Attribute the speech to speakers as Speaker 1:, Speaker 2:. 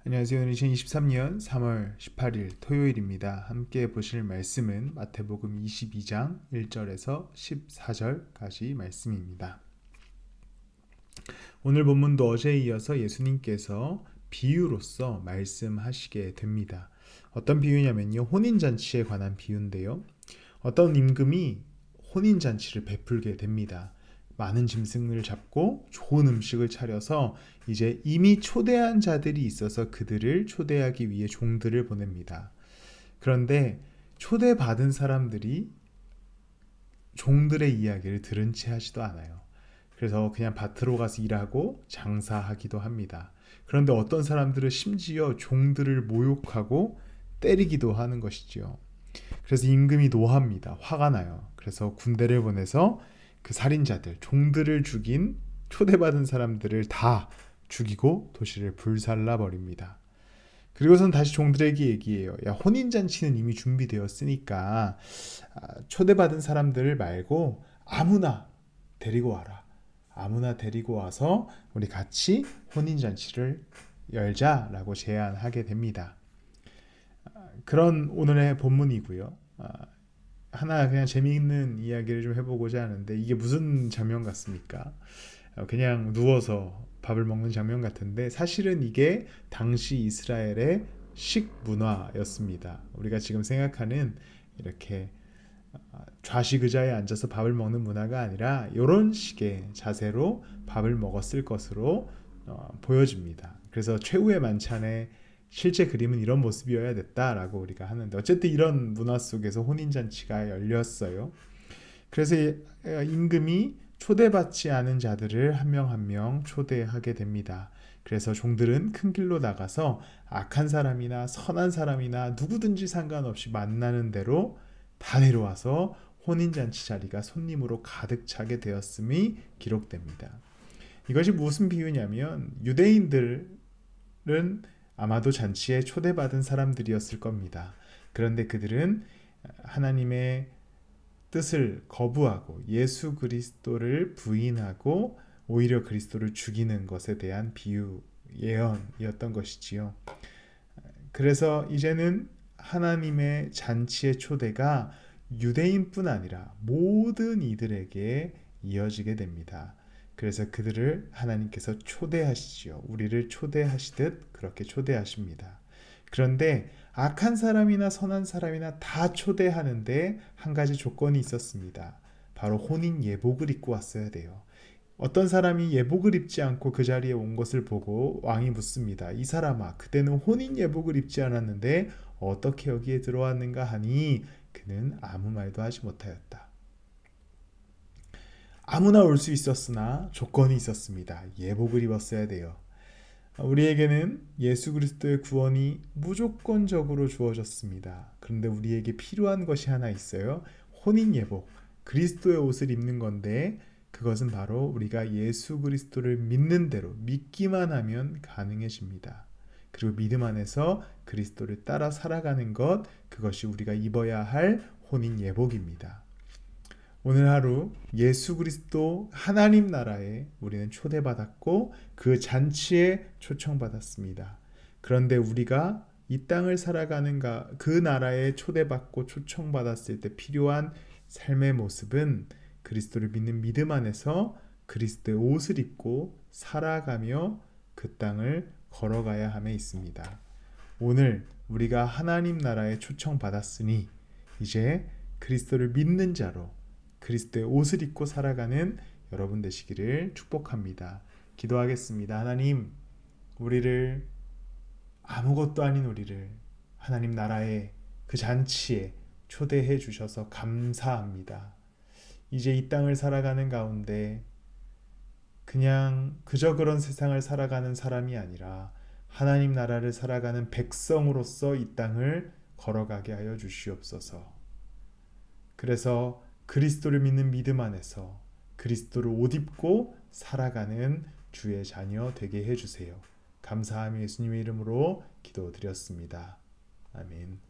Speaker 1: 안녕하세요. 오늘 2023년 3월 18일 토요일입니다. 함께 보실 말씀은 마태복음 22장 1절에서 14절까지 말씀입니다. 오늘 본문도 어제에 이어서 예수님께서 비유로서 말씀하시게 됩니다. 어떤 비유냐면요, 혼인잔치에 관한 비유인데요, 어떤 임금이 혼인잔치를 베풀게 됩니다. 많은 짐승을 잡고 좋은 음식을 차려서 이제 이미 초대한 자들이 있어서 그들을 초대하기 위해 종들을 보냅니다. 그런데 초대받은 사람들이 종들의 이야기를 들은 채 하지도 않아요. 그래서 그냥 밭으로 가서 일하고 장사하기도 합니다. 그런데 어떤 사람들은 심지어 종들을 모욕하고 때리기도 하는 것이지요. 그래서 임금이 노합니다. 화가 나요. 그래서 군대를 보내서 그 살인자들, 종들을 죽인 초대받은 사람들을 다 죽이고 도시를 불살라 버립니다. 그리고선 다시 종들에게 얘기해요. 야, 혼인잔치는 이미 준비되었으니까 초대받은 사람들 말고 아무나 데리고 와라. 아무나 데리고 와서 우리 같이 혼인잔치를 열자라고 제안하게 됩니다. 그런 오늘의 본문이고요. 하나 그냥 재미있는 이야기를 좀 해보고자 하는데, 이게 무슨 장면 같습니까? 그냥 누워서 밥을 먹는 장면 같은데, 사실은 이게 당시 이스라엘의 식문화였습니다. 우리가 지금 생각하는 이렇게 좌식 의자에 앉아서 밥을 먹는 문화가 아니라 이런 식의 자세로 밥을 먹었을 것으로 보여집니다. 그래서 최후의 만찬에 실제 그림은 이런 모습이어야 됐다라고 우리가 하는데, 어쨌든 이런 문화 속에서 혼인잔치가 열렸어요. 그래서 임금이 초대받지 않은 자들을 한 명 한 명 초대하게 됩니다. 그래서 종들은 큰 길로 나가서 악한 사람이나 선한 사람이나 누구든지 상관없이 만나는 대로 다 데려와서 혼인잔치 자리가 손님으로 가득 차게 되었음이 기록됩니다. 이것이 무슨 비유냐면, 유대인들은 아마도 잔치에 초대받은 사람들이었을 겁니다. 그런데 그들은 하나님의 뜻을 거부하고 예수 그리스도를 부인하고 오히려 그리스도를 죽이는 것에 대한 비유, 예언이었던 것이지요. 그래서 이제는 하나님의 잔치의 초대가 유대인뿐 아니라 모든 이들에게 이어지게 됩니다. 그래서 그들을 하나님께서 초대하시지요. 우리를 초대하시듯 그렇게 초대하십니다. 그런데 악한 사람이나 선한 사람이나 다 초대하는데 한 가지 조건이 있었습니다. 바로 혼인 예복을 입고 왔어야 돼요. 어떤 사람이 예복을 입지 않고 그 자리에 온 것을 보고 왕이 묻습니다. 이 사람아, 그대는 혼인 예복을 입지 않았는데 어떻게 여기에 들어왔는가 하니 그는 아무 말도 하지 못하였다. 아무나 올 수 있었으나 조건이 있었습니다. 예복을 입었어야 돼요. 우리에게는 예수 그리스도의 구원이 무조건적으로 주어졌습니다. 그런데 우리에게 필요한 것이 하나 있어요. 혼인 예복, 그리스도의 옷을 입는 건데, 그것은 바로 우리가 예수 그리스도를 믿는 대로 믿기만 하면 가능해집니다. 그리고 믿음 안에서 그리스도를 따라 살아가는 것, 그것이 우리가 입어야 할 혼인 예복입니다. 오늘 하루 예수 그리스도 하나님 나라에 우리는 초대받았고 그 잔치에 초청받았습니다. 그런데 우리가 이 땅을 살아가는 그 나라에 초대받고 초청받았을 때 필요한 삶의 모습은 그리스도를 믿는 믿음 안에서 그리스도의 옷을 입고 살아가며 그 땅을 걸어가야 함에 있습니다. 오늘 우리가 하나님 나라에 초청받았으니 이제 그리스도를 믿는 자로 그리스도의 옷을 입고 살아가는 여러분 되시기를 축복합니다. 기도하겠습니다. 하나님, 우리를, 아무것도 아닌 우리를 하나님 나라의 그 잔치에 초대해 주셔서 감사합니다. 이제 이 땅을 살아가는 가운데 그냥 그저 그런 세상을 살아가는 사람이 아니라 하나님 나라를 살아가는 백성으로서 이 땅을 걸어가게 하여 주시옵소서. 그래서 그리스도를 믿는 믿음 안에서 그리스도를 옷 입고 살아가는 주의 자녀 되게 해주세요. 감사하며 예수님의 이름으로 기도드렸습니다. 아멘.